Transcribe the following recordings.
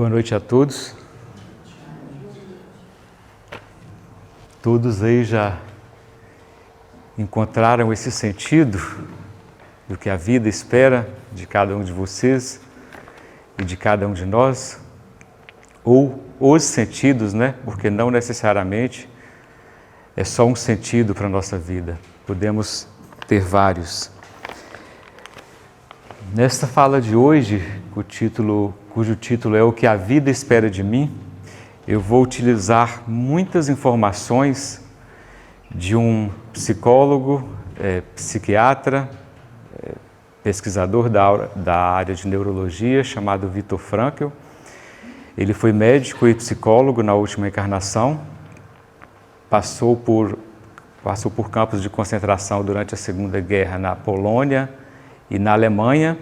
Boa noite a todos. Todos aí já encontraram esse sentido do que a vida espera de cada um de vocês e de cada um de nós? Ou os sentidos, né? Porque não necessariamente é só um sentido para a nossa vida. Podemos ter vários. Nesta fala de hoje, cujo título é O que a vida espera de mim, eu vou utilizar muitas informações de um psicólogo, psiquiatra, pesquisador da área de neurologia, chamado Viktor Frankl. Ele foi médico e psicólogo na última encarnação, passou por campos de concentração durante a Segunda Guerra na Polônia e na Alemanha,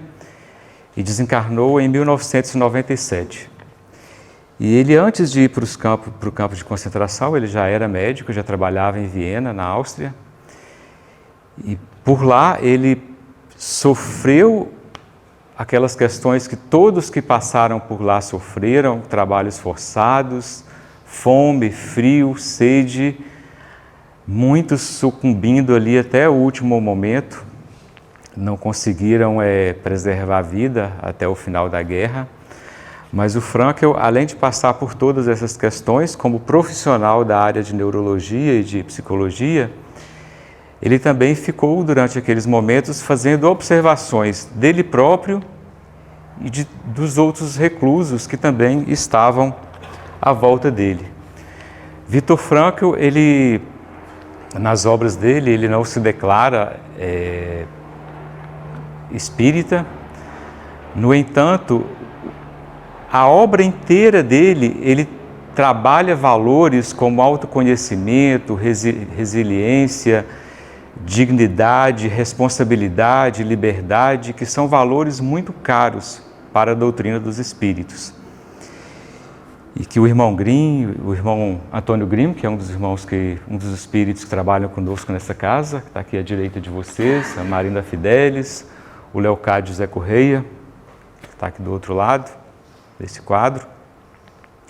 e desencarnou em 1997. E ele, antes de ir para o campo de concentração, ele já era médico, já trabalhava em Viena, na Áustria, e por lá ele sofreu aquelas questões que todos que passaram por lá sofreram: trabalhos forçados, fome, frio, sede, muitos sucumbindo ali até o último momento, não conseguiram preservar a vida até o final da guerra. Mas o Frankl, além de passar por todas essas questões, como profissional da área de neurologia e de psicologia, ele também ficou, durante aqueles momentos, fazendo observações dele próprio e dos outros reclusos que também estavam à volta dele. Viktor Frankl, nas obras dele, ele não se declara espírita. No entanto, a obra inteira dele, ele trabalha valores como autoconhecimento, resiliência, dignidade, responsabilidade, liberdade, que são valores muito caros para a doutrina dos espíritos. E que o irmão Antônio Grimm, que é um dos espíritos que trabalham conosco nessa casa, que está aqui à direita de vocês, a Marinda Fidelis, o Leocádio José Correia, que está aqui do outro lado desse quadro,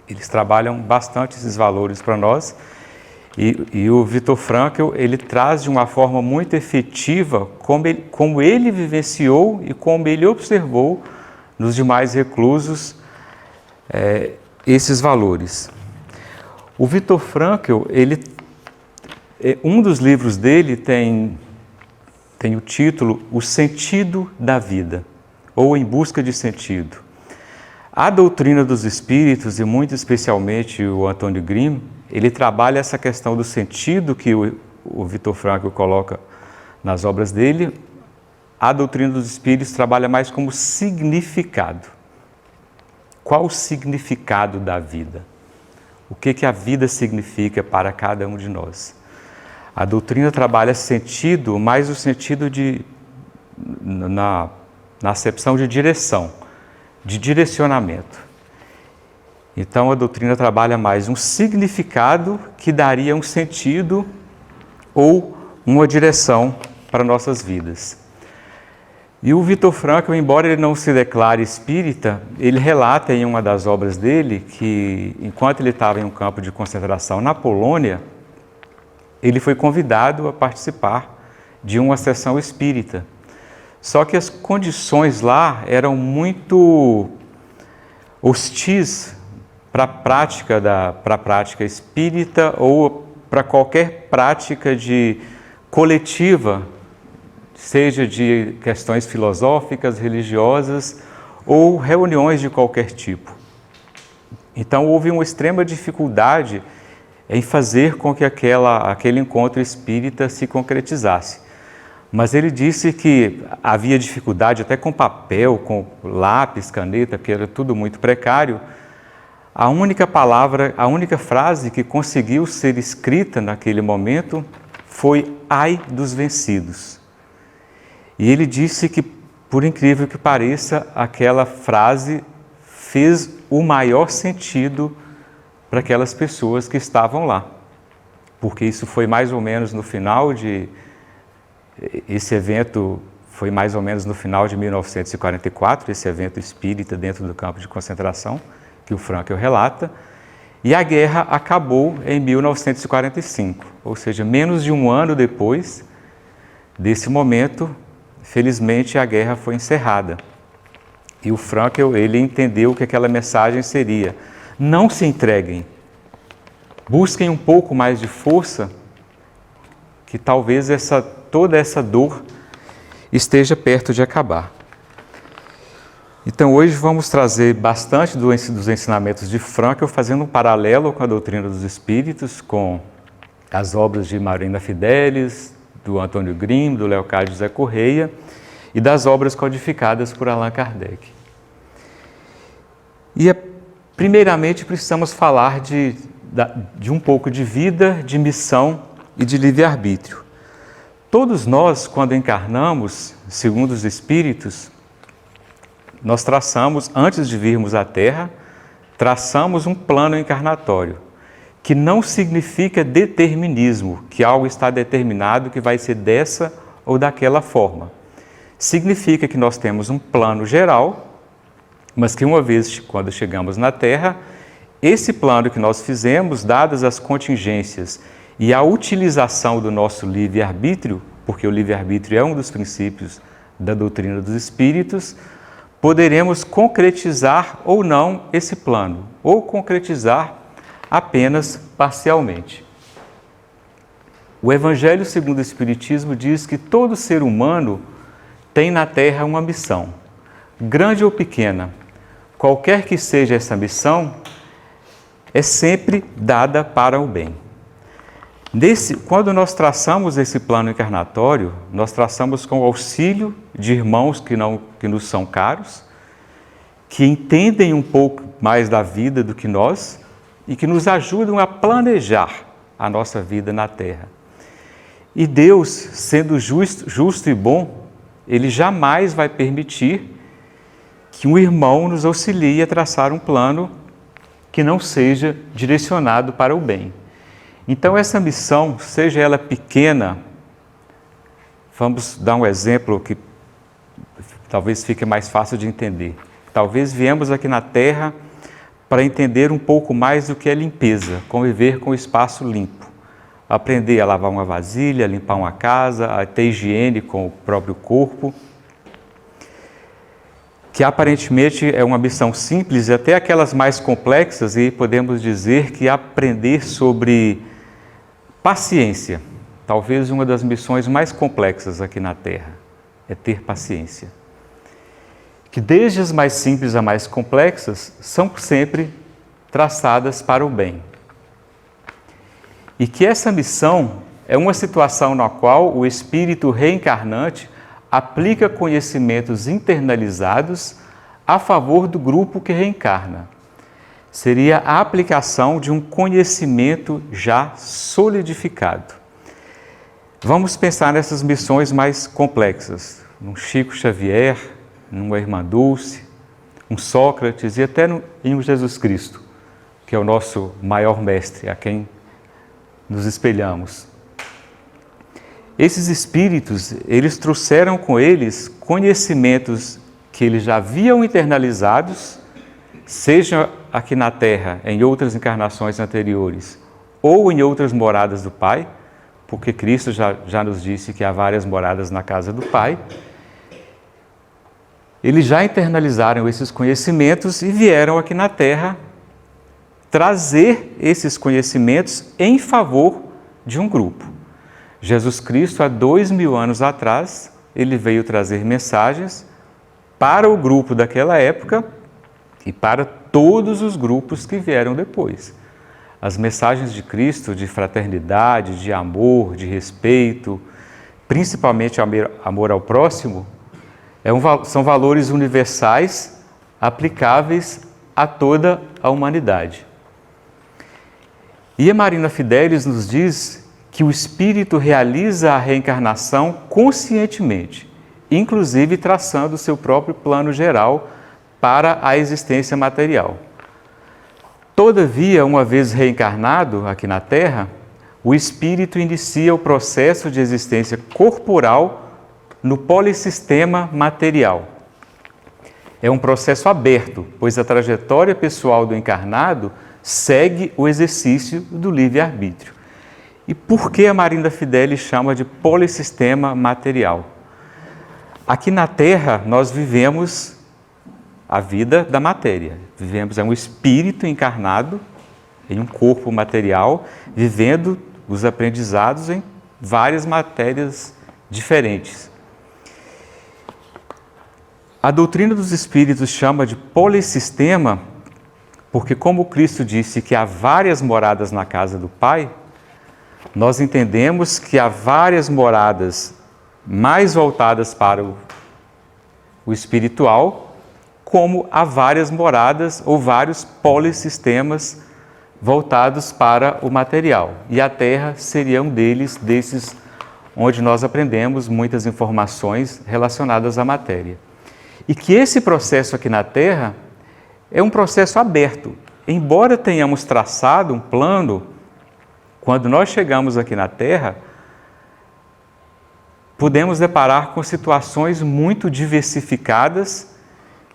eles trabalham bastante esses valores para nós. E o Viktor Frankl, ele traz de uma forma muito efetiva como ele vivenciou e como ele observou nos demais reclusos esses valores. O Viktor Frankl, um dos livros dele tem o título O Sentido da Vida, ou Em Busca de Sentido. A doutrina dos espíritos, e muito especialmente o Antônio Grimm, ele trabalha essa questão do sentido que o Viktor Frankl coloca nas obras dele. A doutrina dos espíritos trabalha mais como significado. Qual o significado da vida? O que a vida significa para cada um de nós? A doutrina trabalha sentido, mais o sentido na acepção de direção, de direcionamento. Então a doutrina trabalha mais um significado que daria um sentido ou uma direção para nossas vidas. E o Viktor Frankl, embora ele não se declare espírita, ele relata em uma das obras dele que, enquanto ele estava em um campo de concentração na Polônia, ele foi convidado a participar de uma sessão espírita. Só que as condições lá eram muito hostis para a prática espírita ou para qualquer prática coletiva, seja de questões filosóficas, religiosas ou reuniões de qualquer tipo. Então houve uma extrema dificuldade em fazer com que aquele encontro espírita se concretizasse. Mas ele disse que havia dificuldade até com papel, com lápis, caneta, que era tudo muito precário. A única frase que conseguiu ser escrita naquele momento foi "Ai dos vencidos". E ele disse que, por incrível que pareça, aquela frase fez o maior sentido para aquelas pessoas que estavam lá. Porque isso foi mais ou menos no final Esse evento foi mais ou menos no final de 1944, esse evento espírita dentro do campo de concentração, que o Frankl relata, e a guerra acabou em 1945, ou seja, menos de um ano depois desse momento, felizmente a guerra foi encerrada. E o Frankl, ele entendeu que aquela mensagem seria: não se entreguem, busquem um pouco mais de força, que talvez toda essa dor esteja perto de acabar. Então hoje vamos trazer bastante dos ensinamentos de Frankl, fazendo um paralelo com a doutrina dos espíritos, com as obras de Marina Fidelis, do Antônio Grimm, do Leocádio José Correia e das obras codificadas por Allan Kardec. E primeiramente precisamos falar de um pouco de vida, de missão e de livre-arbítrio. Todos nós, quando encarnamos, segundo os espíritos, nós traçamos, antes de virmos à Terra, traçamos um plano encarnatório, que não significa determinismo, que algo está determinado que vai ser dessa ou daquela forma. Significa que nós temos um plano geral, mas que uma vez, quando chegamos na Terra, esse plano que nós fizemos, dadas as contingências e a utilização do nosso livre-arbítrio, porque o livre-arbítrio é um dos princípios da doutrina dos espíritos, poderemos concretizar ou não esse plano, ou concretizar apenas parcialmente. O Evangelho segundo o Espiritismo diz que todo ser humano tem na Terra uma missão, grande ou pequena. Qualquer que seja essa missão, é sempre dada para o bem. Quando nós traçamos esse plano encarnatório, nós traçamos com o auxílio de irmãos que nos são caros, que entendem um pouco mais da vida do que nós e que nos ajudam a planejar a nossa vida na Terra. E Deus, sendo justo e bom, Ele jamais vai permitir que um irmão nos auxilie a traçar um plano que não seja direcionado para o bem. Então, essa missão, seja ela pequena, vamos dar um exemplo que talvez fique mais fácil de entender. Talvez viemos aqui na Terra para entender um pouco mais do que é limpeza, conviver com o espaço limpo, aprender a lavar uma vasilha, a limpar uma casa, a ter higiene com o próprio corpo, que aparentemente é uma missão simples, e até aquelas mais complexas, e podemos dizer que aprender sobre paciência, talvez uma das missões mais complexas aqui na Terra, é ter paciência. Que desde as mais simples a mais complexas, são sempre traçadas para o bem. E que essa missão é uma situação na qual o espírito reencarnante aplica conhecimentos internalizados a favor do grupo que reencarna. Seria a aplicação de um conhecimento já solidificado. Vamos pensar nessas missões mais complexas, num Chico Xavier, numa Irmã Dulce, um Sócrates e até em um Jesus Cristo, que é o nosso maior mestre, a quem nos espelhamos. Esses espíritos, eles trouxeram com eles conhecimentos que eles já haviam internalizados, seja aqui na Terra, em outras encarnações anteriores, ou em outras moradas do Pai, porque Cristo já nos disse que há várias moradas na casa do Pai. Eles já internalizaram esses conhecimentos e vieram aqui na Terra trazer esses conhecimentos em favor de um grupo. Jesus Cristo, há 2000 anos atrás, ele veio trazer mensagens para o grupo daquela época e para todos os grupos que vieram depois. As mensagens de Cristo de fraternidade, de amor, de respeito, principalmente amor ao próximo, são valores universais aplicáveis a toda a humanidade. E a Marina Fidelis nos diz que o espírito realiza a reencarnação conscientemente, inclusive traçando o seu próprio plano geral para a existência material. Todavia, uma vez reencarnado aqui na Terra, o espírito inicia o processo de existência corporal no polissistema material. É um processo aberto, pois a trajetória pessoal do encarnado segue o exercício do livre-arbítrio. E por que a Marinda Fideli chama de polissistema material? Aqui na Terra, nós vivemos a vida da matéria. Vivemos um espírito encarnado em um corpo material, vivendo os aprendizados em várias matérias diferentes. A doutrina dos espíritos chama de polissistema porque, como Cristo disse que há várias moradas na casa do Pai, nós entendemos que há várias moradas mais voltadas para o espiritual, como há várias moradas ou vários polissistemas voltados para o material. E a Terra seria um desses onde nós aprendemos muitas informações relacionadas à matéria. E que esse processo aqui na Terra é um processo aberto. Embora tenhamos traçado um plano, quando nós chegamos aqui na Terra, podemos deparar com situações muito diversificadas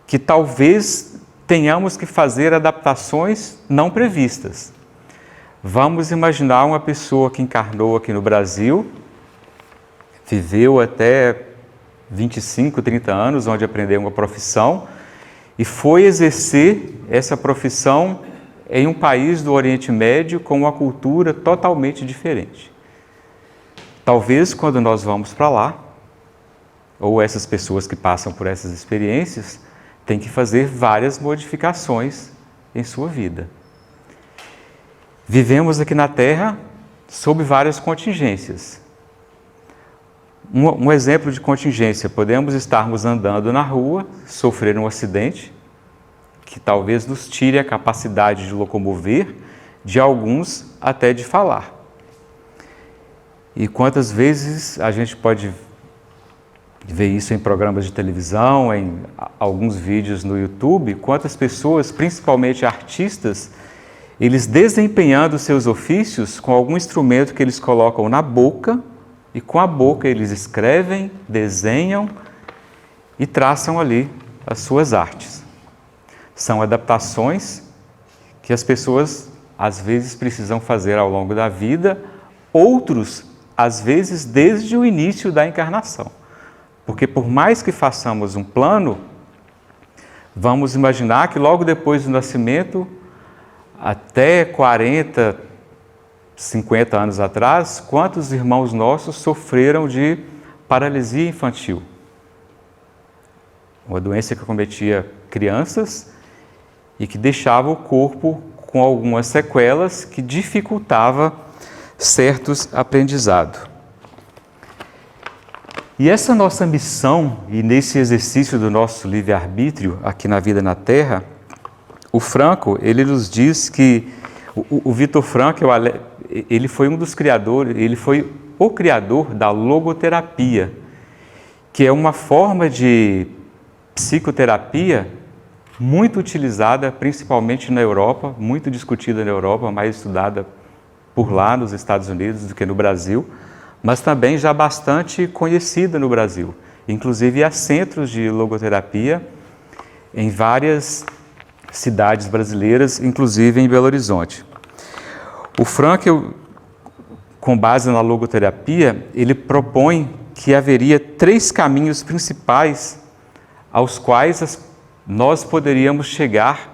que talvez tenhamos que fazer adaptações não previstas. Vamos imaginar uma pessoa que encarnou aqui no Brasil, viveu até 25, 30 anos, onde aprendeu uma profissão e foi exercer essa profissão em um país do Oriente Médio com uma cultura totalmente diferente. Talvez quando nós vamos para lá, ou essas pessoas que passam por essas experiências, têm que fazer várias modificações em sua vida. Vivemos aqui na Terra sob várias contingências. Um exemplo de contingência, podemos estarmos andando na rua, sofrer um acidente, que talvez nos tire a capacidade de locomover, de alguns até de falar. E quantas vezes a gente pode ver isso em programas de televisão, em alguns vídeos no YouTube, quantas pessoas, principalmente artistas, eles desempenhando seus ofícios com algum instrumento que eles colocam na boca, e com a boca eles escrevem, desenham e traçam ali as suas artes. São adaptações que as pessoas às vezes precisam fazer ao longo da vida, outros às vezes desde o início da encarnação. Porque por mais que façamos um plano, vamos imaginar que logo depois do nascimento, até 40, 50 anos atrás, quantos irmãos nossos sofreram de paralisia infantil? Uma doença que acometia crianças e que deixava o corpo com algumas sequelas que dificultava certos aprendizados. E essa nossa missão, e nesse exercício do nosso livre-arbítrio aqui na vida na Terra, o Frankl, ele nos diz que o Viktor Frankl, ele foi um dos criadores, ele foi o criador da logoterapia, que é uma forma de psicoterapia muito utilizada, principalmente na Europa, muito discutida na Europa, mais estudada por lá nos Estados Unidos do que no Brasil, mas também já bastante conhecida no Brasil. Inclusive há centros de logoterapia em várias cidades brasileiras, inclusive em Belo Horizonte. O Frankl, com base na logoterapia, ele propõe que haveria 3 caminhos principais aos quais nós poderíamos chegar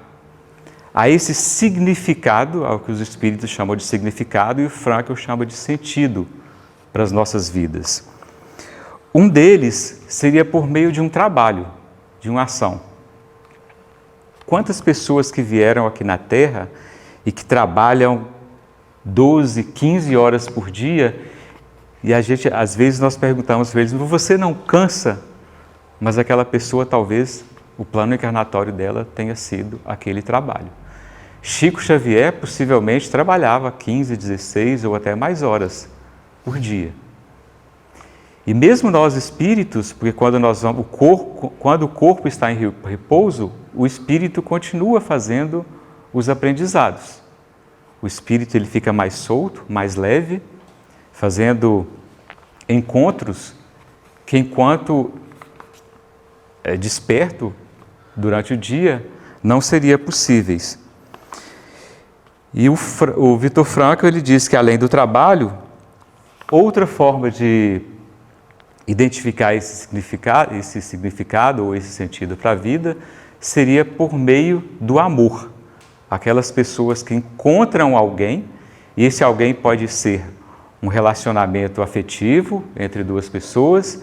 a esse significado, ao que os espíritos chamam de significado e o Frankl chama de sentido para as nossas vidas. Um deles seria por meio de um trabalho, de uma ação. Quantas pessoas que vieram aqui na Terra e que trabalham 12, 15 horas por dia, e a gente, às vezes, nós perguntamos para eles, você não cansa? Mas aquela pessoa, talvez, o plano encarnatório dela tenha sido aquele trabalho. Chico Xavier, possivelmente, trabalhava 15, 16 ou até mais horas por dia. E mesmo nós espíritos, porque quando o corpo está em repouso, o espírito continua fazendo os aprendizados. O espírito ele fica mais solto, mais leve, fazendo encontros que, enquanto desperto, durante o dia não seriam possíveis. E o Viktor Frankl, ele diz que além do trabalho, outra forma de identificar esse significado ou esse sentido para a vida seria por meio do amor. Aquelas pessoas que encontram alguém, e esse alguém pode ser um relacionamento afetivo entre duas pessoas,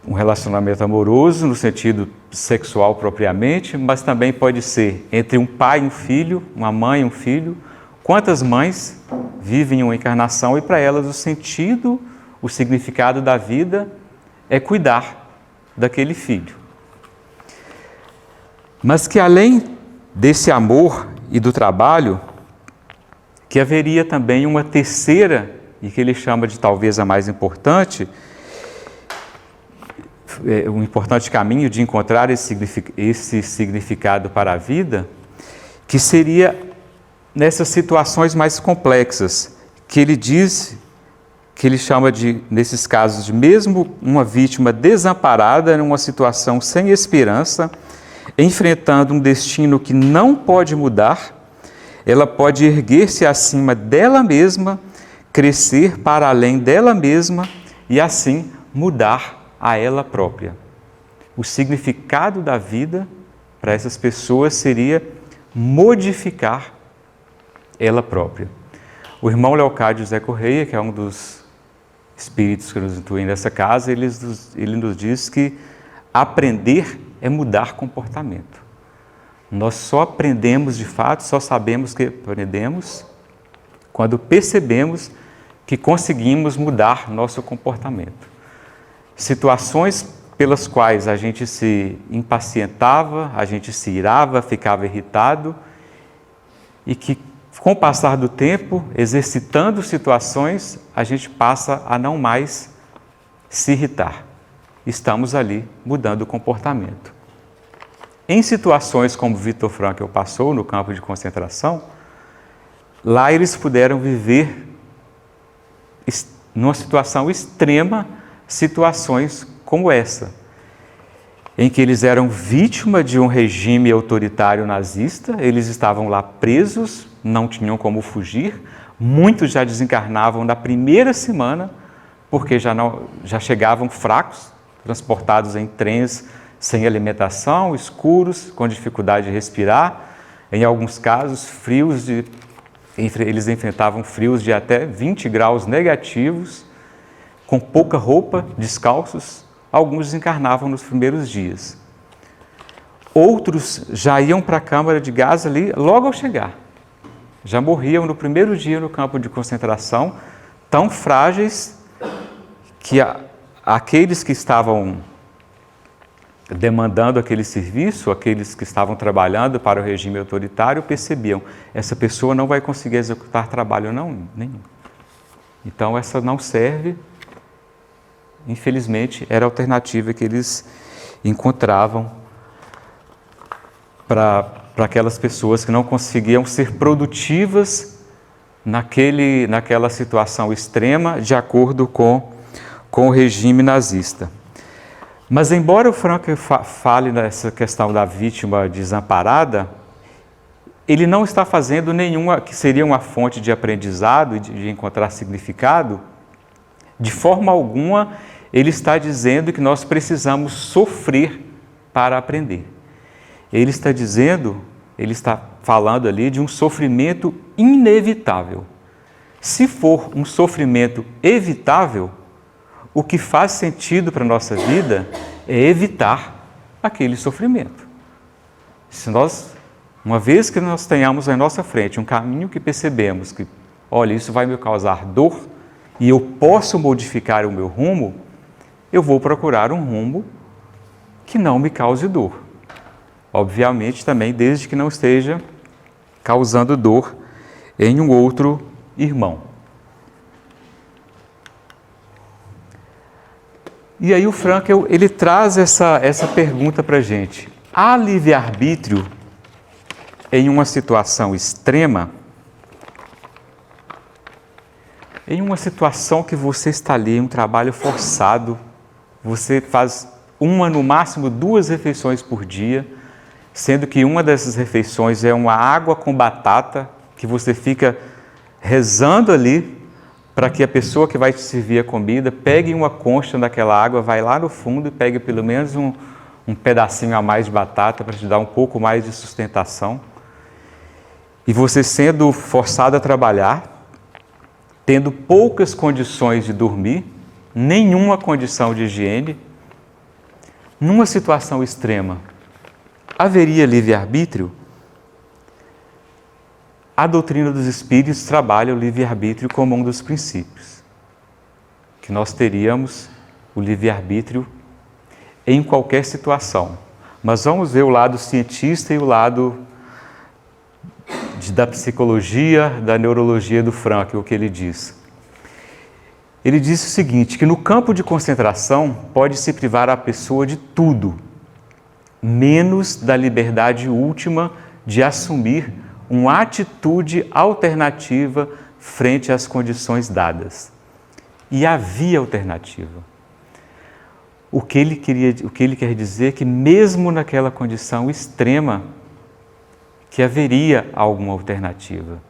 um relacionamento amoroso no sentido sexual propriamente, mas também pode ser entre um pai e um filho, uma mãe e um filho. Quantas mães vivem uma encarnação e para elas o significado da vida é cuidar daquele filho. Mas que além desse amor e do trabalho, que haveria também uma terceira, e que ele chama de talvez a mais importante, um importante caminho de encontrar esse significado para a vida, que seria nessas situações mais complexas, que ele diz, que ele chama de, nesses casos, de mesmo uma vítima desamparada, numa situação sem esperança, enfrentando um destino que não pode mudar, ela pode erguer-se acima dela mesma, crescer para além dela mesma e assim mudar a ela própria. O significado da vida para essas pessoas seria modificar ela própria. O irmão Leocádio José Correia, que é um dos espíritos que nos intuem nessa casa, ele nos diz que aprender é mudar comportamento. Nós só aprendemos de fato, só sabemos que aprendemos quando percebemos que conseguimos mudar nosso comportamento. Situações pelas quais a gente se impacientava, a gente se irava, ficava irritado, e que com o passar do tempo, exercitando situações, a gente passa a não mais se irritar. Estamos ali mudando o comportamento. Em situações como Viktor Frankl passou no campo de concentração, lá eles puderam viver numa situação extrema, situações como essa, em que eles eram vítima de um regime autoritário nazista, eles estavam lá presos, não tinham como fugir, muitos já desencarnavam na primeira semana, porque já chegavam fracos, transportados em trens sem alimentação, escuros, com dificuldade de respirar, em alguns casos eles enfrentavam frios de até 20 graus negativos, com pouca roupa, descalços. Alguns desencarnavam nos primeiros dias. Outros já iam para a câmara de gás ali logo ao chegar. Já morriam no primeiro dia no campo de concentração, tão frágeis que aqueles que estavam demandando aquele serviço, aqueles que estavam trabalhando para o regime autoritário, percebiam, essa pessoa não vai conseguir executar trabalho nenhum. Então essa não serve. Infelizmente, era a alternativa que eles encontravam para aquelas pessoas que não conseguiam ser produtivas naquela situação extrema, de acordo com o regime nazista. Mas, embora o Frankl fale nessa questão da vítima desamparada, ele não está fazendo nenhuma, que seria uma fonte de aprendizado e de encontrar significado, de forma alguma. Ele está dizendo que nós precisamos sofrer para aprender. Ele está falando ali de um sofrimento inevitável. Se for um sofrimento evitável, o que faz sentido para a nossa vida é evitar aquele sofrimento. Se uma vez que nós tenhamos à nossa frente um caminho que percebemos que, olha, isso vai me causar dor e eu posso modificar o meu rumo, eu vou procurar um rumo que não me cause dor. Obviamente também desde que não esteja causando dor em um outro irmão. E aí o Frankl, ele traz essa pergunta para a gente. Há livre-arbítrio em uma situação extrema? Em uma situação que você está ali, em um trabalho forçado, você faz uma, no máximo 2 refeições por dia, sendo que uma dessas refeições é uma água com batata, que você fica rezando ali para que a pessoa que vai te servir a comida pegue uma concha daquela água, vai lá no fundo e pegue pelo menos um pedacinho a mais de batata para te dar um pouco mais de sustentação. E você sendo forçado a trabalhar, tendo poucas condições de dormir, nenhuma condição de higiene, numa situação extrema, haveria livre-arbítrio? A doutrina dos Espíritos trabalha o livre-arbítrio como um dos princípios, que nós teríamos o livre-arbítrio em qualquer situação. Mas vamos ver o lado cientista e o lado da psicologia, da neurologia do Frankl, o que ele diz. Ele disse o seguinte, que no campo de concentração pode-se privar a pessoa de tudo, menos da liberdade última de assumir uma atitude alternativa frente às condições dadas. E havia alternativa. O que ele quer dizer é que mesmo naquela condição extrema, que haveria alguma alternativa.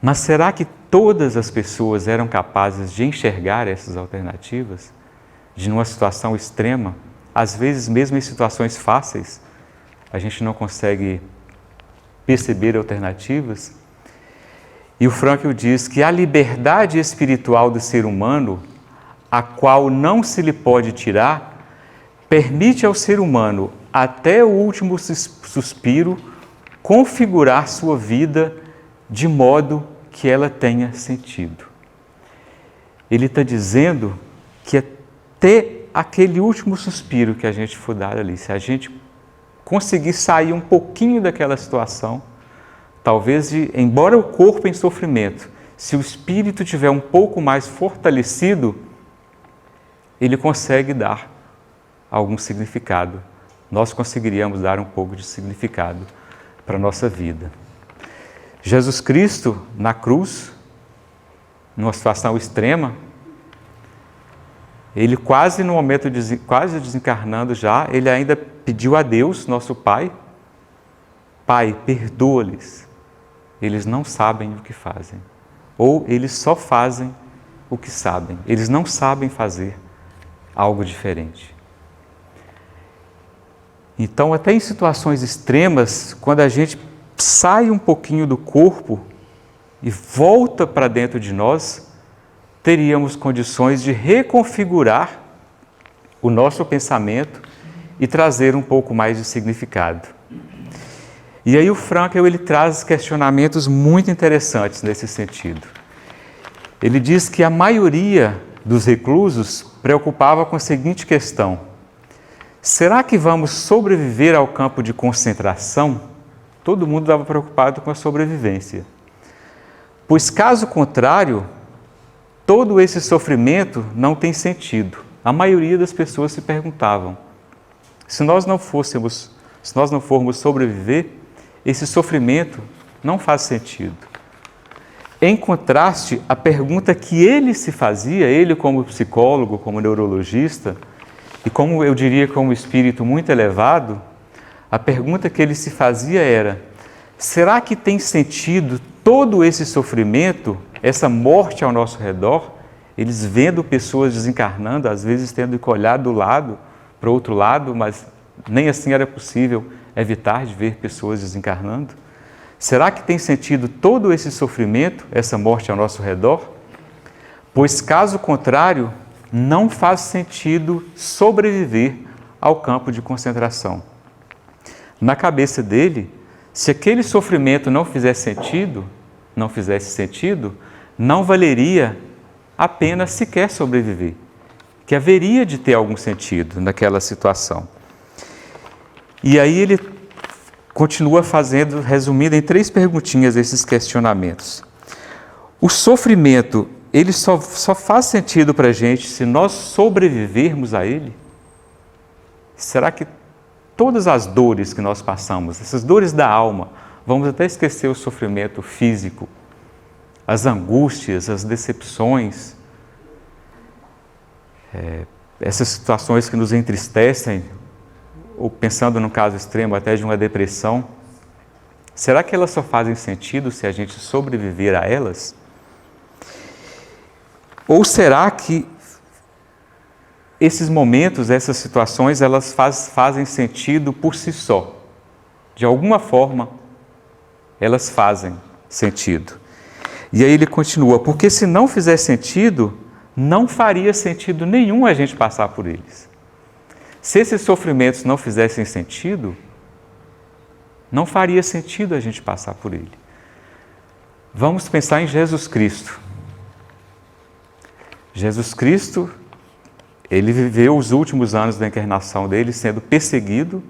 Mas será que todas as pessoas eram capazes de enxergar essas alternativas? De numa situação extrema, às vezes mesmo em situações fáceis, a gente não consegue perceber alternativas? E o Frankl diz que a liberdade espiritual do ser humano, a qual não se lhe pode tirar, permite ao ser humano, até o último suspiro, configurar sua vida de modo que ela tenha sentido. Ele está dizendo que até aquele último suspiro que a gente for dar ali, se a gente conseguir sair um pouquinho daquela situação, talvez, embora o corpo em sofrimento, se o espírito tiver um pouco mais fortalecido, ele consegue dar algum significado. Nós conseguiríamos dar um pouco de significado para a nossa vida. Jesus Cristo, na cruz, numa situação extrema, ele quase no momento, quase desencarnando já, ele ainda pediu a Deus, nosso Pai, Pai, perdoa-lhes, eles não sabem o que fazem. Ou eles só fazem o que sabem, eles não sabem fazer algo diferente. Então, até em situações extremas, quando a gente sai um pouquinho do corpo e volta para dentro de nós, teríamos condições de reconfigurar o nosso pensamento e trazer um pouco mais de significado. E aí o Frankl, ele traz questionamentos muito interessantes nesse sentido. Ele diz que a maioria dos reclusos preocupava com a seguinte questão: será que vamos sobreviver ao campo de concentração? Todo mundo estava preocupado com a sobrevivência. Pois, caso contrário, todo esse sofrimento não tem sentido. A maioria das pessoas se perguntavam, se nós não formos sobreviver, esse sofrimento não faz sentido. Em contraste, a pergunta que ele se fazia, ele como psicólogo, como neurologista, e como eu diria, como espírito muito elevado, a pergunta que ele se fazia era: será que tem sentido todo esse sofrimento, essa morte ao nosso redor, eles vendo pessoas desencarnando, às vezes tendo que olhar do lado, para o outro lado, mas nem assim era possível evitar de ver pessoas desencarnando? Será que tem sentido todo esse sofrimento, essa morte ao nosso redor? Pois, caso contrário, não faz sentido sobreviver ao campo de concentração. Na cabeça dele, se aquele sofrimento não fizesse sentido, não valeria a pena sequer sobreviver, que haveria de ter algum sentido naquela situação. E aí ele continua resumindo em 3 perguntinhas esses questionamentos. O sofrimento, ele só faz sentido para a gente se nós sobrevivermos a ele? Será que todas as dores que nós passamos, essas dores da alma, vamos até esquecer o sofrimento físico, as angústias, as decepções, essas situações que nos entristecem, ou pensando num caso extremo até de uma depressão, será que elas só fazem sentido se a gente sobreviver a elas? Ou será que esses momentos, essas situações, elas fazem sentido por si só? De alguma forma, elas fazem sentido. E aí ele continua, porque se não fizer sentido, não faria sentido nenhum a gente passar por eles. Se esses sofrimentos não fizessem sentido, não faria sentido a gente passar por ele. Vamos pensar em Jesus Cristo. Jesus Cristo, ele viveu os últimos anos da encarnação dele sendo perseguido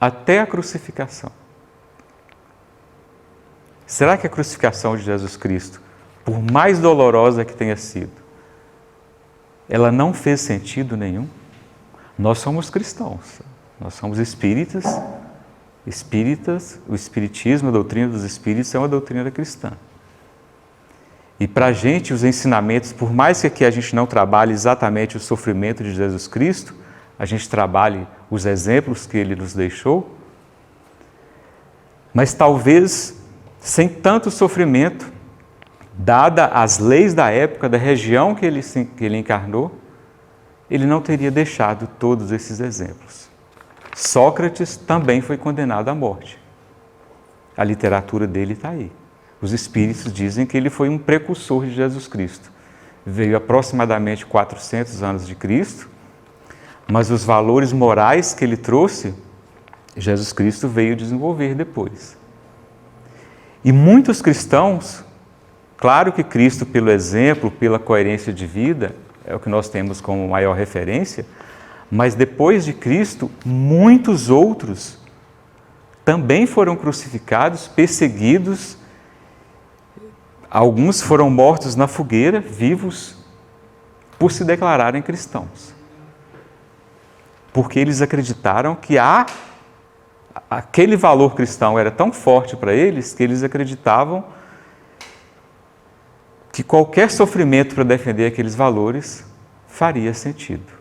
até a crucificação. Será que a crucificação de Jesus Cristo, por mais dolorosa que tenha sido, ela não fez sentido nenhum? Nós somos cristãos, nós somos espíritas, o espiritismo, a doutrina dos espíritos é uma doutrina cristã. E para a gente, os ensinamentos, por mais que aqui a gente não trabalhe exatamente o sofrimento de Jesus Cristo, a gente trabalhe os exemplos que ele nos deixou, mas talvez sem tanto sofrimento, dada as leis da época, da região que ele encarnou, ele não teria deixado todos esses exemplos. Sócrates também foi condenado à morte. A literatura dele está aí. Os espíritos dizem que ele foi um precursor de Jesus Cristo. Veio aproximadamente 400 anos de Cristo, mas os valores morais que ele trouxe, Jesus Cristo veio desenvolver depois. E muitos cristãos, claro que Cristo, pelo exemplo, pela coerência de vida, é o que nós temos como maior referência, mas depois de Cristo, muitos outros também foram crucificados, perseguidos. Alguns foram mortos na fogueira, vivos, por se declararem cristãos. Porque eles acreditaram que aquele valor cristão era tão forte para eles que eles acreditavam que qualquer sofrimento para defender aqueles valores faria sentido.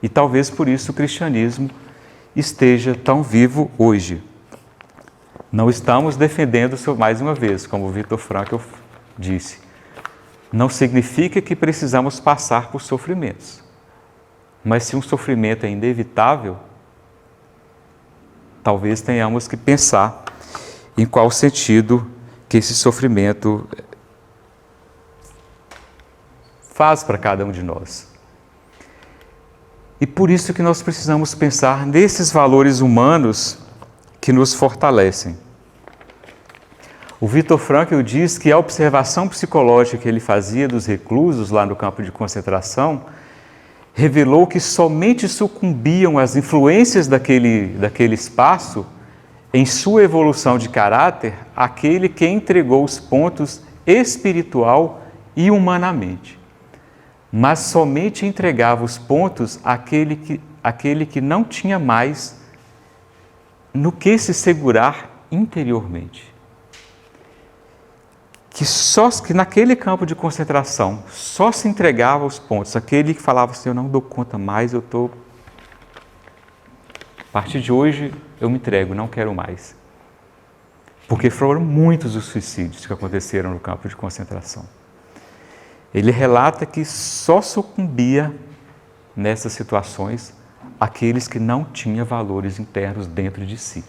E talvez por isso o cristianismo esteja tão vivo hoje. Não estamos defendendo, mais uma vez, como o Viktor Frankl disse, não significa que precisamos passar por sofrimentos. Mas se um sofrimento é inevitável, talvez tenhamos que pensar em qual sentido que esse sofrimento faz para cada um de nós. E por isso que nós precisamos pensar nesses valores humanos que nos fortalecem. O Viktor Frankl diz que a observação psicológica que ele fazia dos reclusos lá no campo de concentração revelou que somente sucumbiam às influências daquele espaço em sua evolução de caráter aquele que entregou os pontos espiritual e humanamente. Mas somente entregava os pontos àquele que não tinha mais no que se segurar interiormente. Que naquele campo de concentração só se entregava os pontos, aquele que falava assim, eu não dou conta mais, a partir de hoje eu me entrego, não quero mais. Porque foram muitos os suicídios que aconteceram no campo de concentração. Ele relata que só sucumbia nessas situações aqueles que não tinham valores internos dentro de si.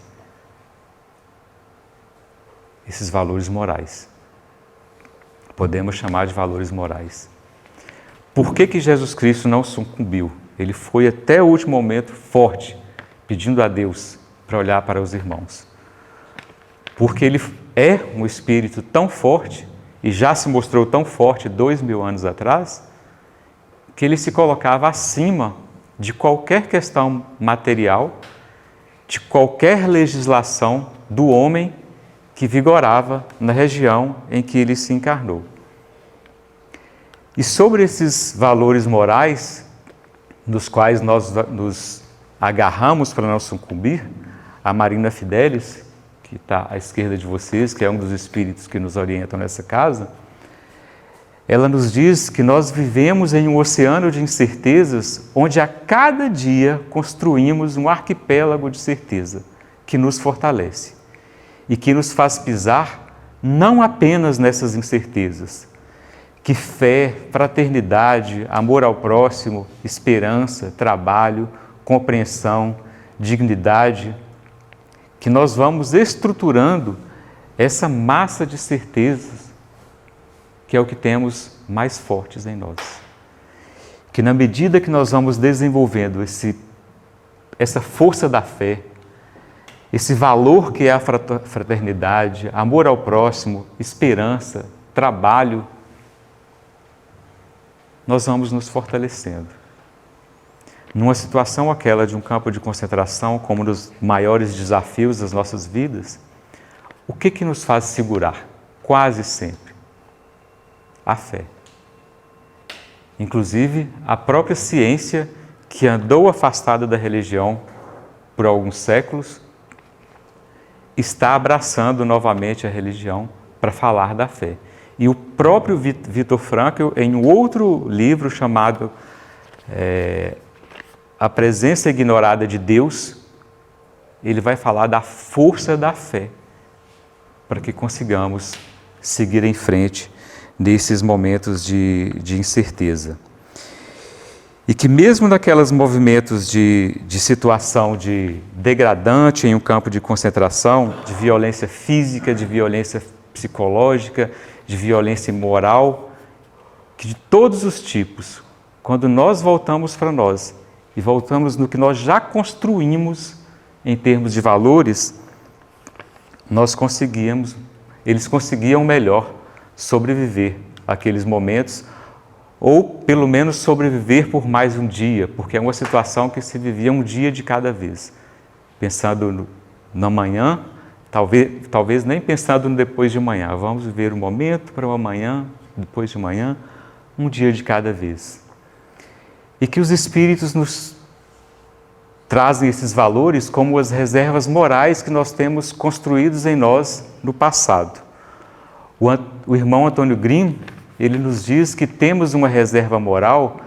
Esses valores morais. Podemos chamar de valores morais. Por que Jesus Cristo não sucumbiu? Ele foi até o último momento forte, pedindo a Deus para olhar para os irmãos. Porque ele é um espírito tão forte, e já se mostrou tão forte 2000 anos atrás, que ele se colocava acima de qualquer questão material, de qualquer legislação do homem que vigorava na região em que ele se encarnou. E sobre esses valores morais, nos quais nós nos agarramos para não sucumbir, a Marina Fidelis, que está à esquerda de vocês, que é um dos espíritos que nos orientam nessa casa, ela nos diz que nós vivemos em um oceano de incertezas, onde a cada dia construímos um arquipélago de certeza que nos fortalece e que nos faz pisar não apenas nessas incertezas, que fé, fraternidade, amor ao próximo, esperança, trabalho, compreensão, dignidade, que nós vamos estruturando essa massa de certezas que é o que temos mais fortes em nós. Que na medida que nós vamos desenvolvendo essa força da fé, esse valor que é a fraternidade, amor ao próximo, esperança, trabalho, nós vamos nos fortalecendo. Numa situação aquela de um campo de concentração, como nos maiores desafios das nossas vidas, o que nos faz segurar? Quase sempre. A fé. Inclusive, a própria ciência, que andou afastada da religião por alguns séculos, está abraçando novamente a religião para falar da fé. E o próprio Viktor Frankl, em um outro livro chamado A Presença Ignorada de Deus, ele vai falar da força da fé para que consigamos seguir em frente nesses momentos de incerteza. E que mesmo naqueles movimentos de situação de degradante em um campo de concentração, de violência física, de violência psicológica, de violência moral, que de todos os tipos, quando nós voltamos para nós e voltamos no que nós já construímos em termos de valores, eles conseguiam melhor sobreviver àqueles momentos, ou pelo menos sobreviver por mais um dia, porque é uma situação que se vivia um dia de cada vez, pensando no amanhã, talvez nem pensando no depois de amanhã. Vamos viver um momento para o amanhã, depois de amanhã, um dia de cada vez. E que os Espíritos nos trazem esses valores como as reservas morais que nós temos construídos em nós no passado. O irmão Antônio Green, ele nos diz que temos uma reserva moral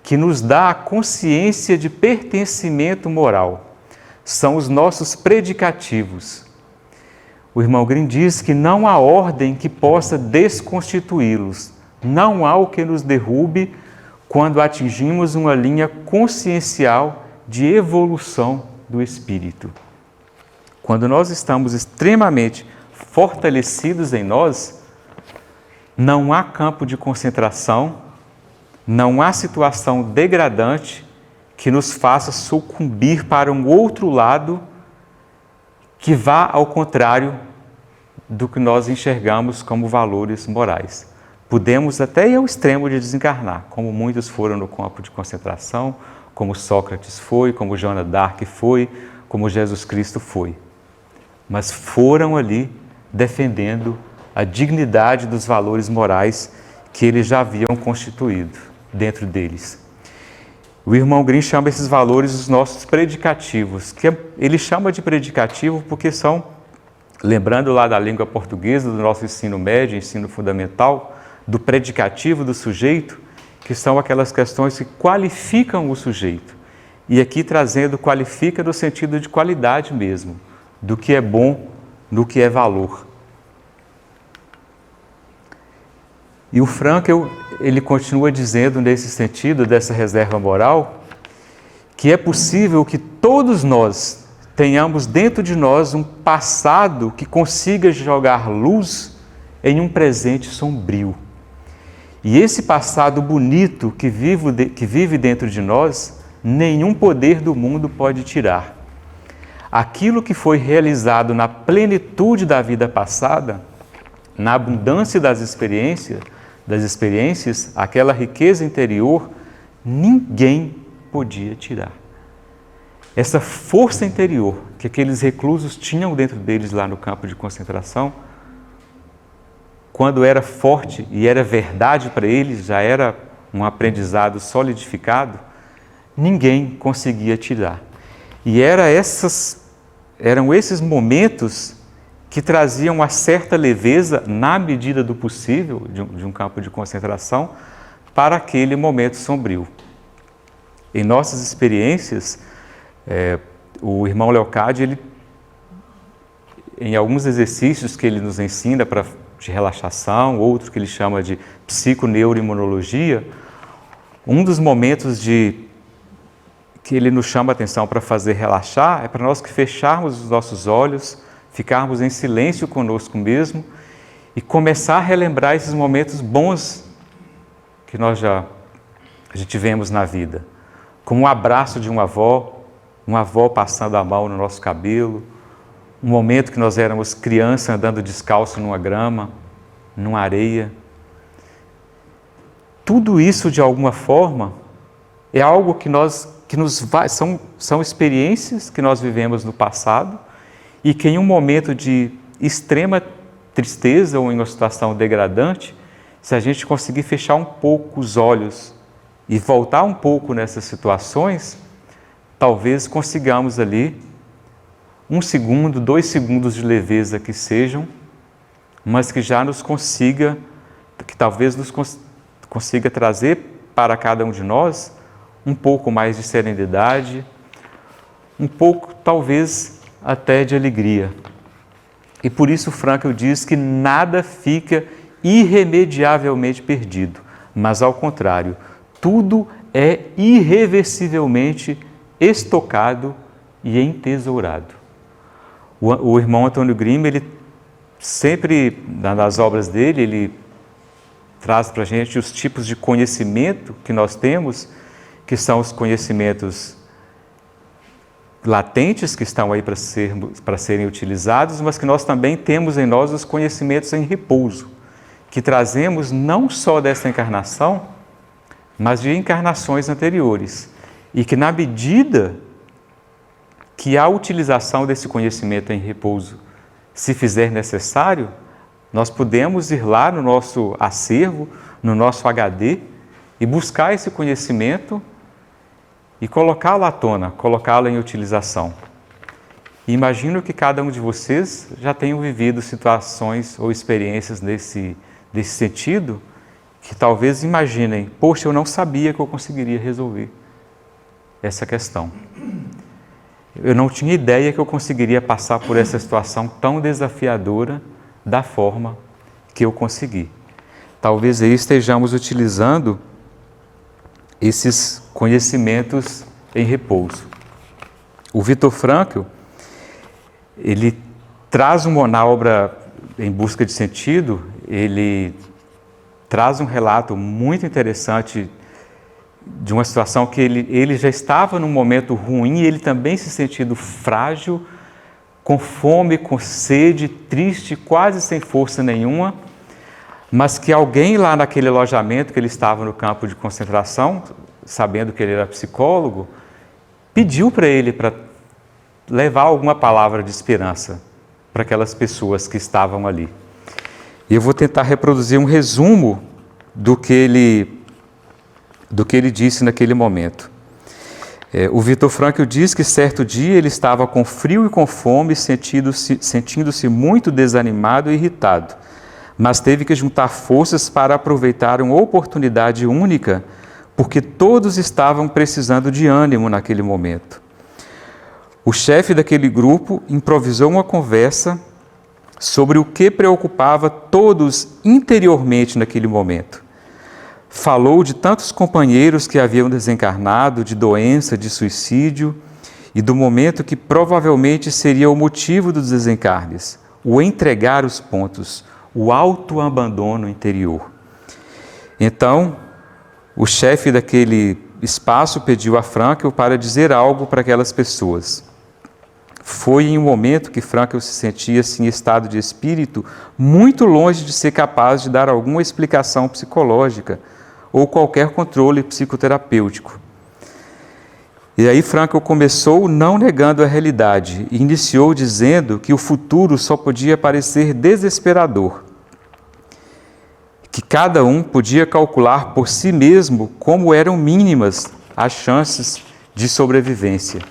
que nos dá a consciência de pertencimento moral. São os nossos predicativos. O irmão Green diz que não há ordem que possa desconstituí-los. Não há o que nos derrube quando atingimos uma linha consciencial de evolução do espírito. Quando nós estamos extremamente fortalecidos em nós, não há campo de concentração, não há situação degradante que nos faça sucumbir para um outro lado que vá ao contrário do que nós enxergamos como valores morais. Podemos até ir ao extremo de desencarnar, como muitos foram no campo de concentração, como Sócrates foi, como Joana d'Arc foi, como Jesus Cristo foi. Mas foram ali defendendo a dignidade dos valores morais que eles já haviam constituído dentro deles. O irmão Green chama esses valores os nossos predicativos, que ele chama de predicativo porque são, lembrando lá da língua portuguesa, do nosso ensino médio, ensino fundamental, do predicativo do sujeito, que são aquelas questões que qualificam o sujeito. E aqui trazendo qualifica no sentido de qualidade mesmo, do que é bom, do que é valor. E o Frankl, ele continua dizendo nesse sentido, dessa reserva moral, que é possível que todos nós tenhamos dentro de nós um passado que consiga jogar luz em um presente sombrio. E esse passado bonito que vive dentro de nós, nenhum poder do mundo pode tirar. Aquilo que foi realizado na plenitude da vida passada, na abundância das experiências, aquela riqueza interior, ninguém podia tirar. Essa força interior que aqueles reclusos tinham dentro deles lá no campo de concentração, quando era forte e era verdade para eles, já era um aprendizado solidificado, ninguém conseguia tirar. E eram esses momentos que traziam uma certa leveza, na medida do possível, de um campo de concentração, para aquele momento sombrio. Em nossas experiências, o irmão Leocádio, ele, em alguns exercícios que ele nos ensina de relaxação, outro que ele chama de psiconeuroimunologia, um dos momentos que ele nos chama a atenção para fazer relaxar é para nós que fecharmos os nossos olhos, ficarmos em silêncio conosco mesmo e começar a relembrar esses momentos bons que a gente vemos na vida, como um abraço de uma avó passando a mão no nosso cabelo, um momento que nós éramos criança andando descalço numa grama, numa areia. Tudo isso, de alguma forma, é algo são experiências que nós vivemos no passado e que em um momento de extrema tristeza ou em uma situação degradante, se a gente conseguir fechar um pouco os olhos e voltar um pouco nessas situações, talvez consigamos ali 1 segundo, 2 segundos de leveza que sejam, mas que já talvez nos consiga trazer para cada um de nós um pouco mais de serenidade, um pouco, talvez, até de alegria. E por isso Frankl diz que nada fica irremediavelmente perdido, mas ao contrário, tudo é irreversivelmente estocado e entesourado. O irmão Antônio Grimm, ele sempre, nas obras dele, ele traz para a gente os tipos de conhecimento que nós temos, que são os conhecimentos latentes, que estão aí para serem utilizados, mas que nós também temos em nós os conhecimentos em repouso, que trazemos não só dessa encarnação, mas de encarnações anteriores, e que na medida que a utilização desse conhecimento em repouso se fizer necessário, nós podemos ir lá no nosso acervo, no nosso HD, e buscar esse conhecimento e colocá-lo à tona, colocá-lo em utilização. E imagino que cada um de vocês já tenham vivido situações ou experiências desse sentido, que talvez imaginem, poxa, eu não sabia que eu conseguiria resolver essa questão. Eu não tinha ideia que eu conseguiria passar por essa situação tão desafiadora da forma que eu consegui. Talvez aí estejamos utilizando esses conhecimentos em repouso. O Viktor Frankl, ele traz na obra Em Busca de Sentido, ele traz um relato muito interessante de uma situação que ele já estava num momento ruim e ele também se sentindo frágil, com fome, com sede, triste, quase sem força nenhuma, mas que alguém lá naquele alojamento que ele estava no campo de concentração, sabendo que ele era psicólogo, pediu para ele para levar alguma palavra de esperança para aquelas pessoas que estavam ali. E eu vou tentar reproduzir um resumo do que ele disse naquele momento. O Viktor Frankl diz que certo dia ele estava com frio e com fome, sentindo-se muito desanimado e irritado, mas teve que juntar forças para aproveitar uma oportunidade única, porque todos estavam precisando de ânimo naquele momento. O chefe daquele grupo improvisou uma conversa sobre o que preocupava todos interiormente naquele momento. Falou de tantos companheiros que haviam desencarnado, de doença, de suicídio, e do momento que provavelmente seria o motivo dos desencarnes, o entregar os pontos, o autoabandono interior. Então, o chefe daquele espaço pediu a Frankl para dizer algo para aquelas pessoas. Foi em um momento que Frankl se sentia em estado de espírito muito longe de ser capaz de dar alguma explicação psicológica ou qualquer controle psicoterapêutico. E aí Frankl começou não negando a realidade e iniciou dizendo que o futuro só podia parecer desesperador, que cada um podia calcular por si mesmo como eram mínimas as chances de sobrevivência.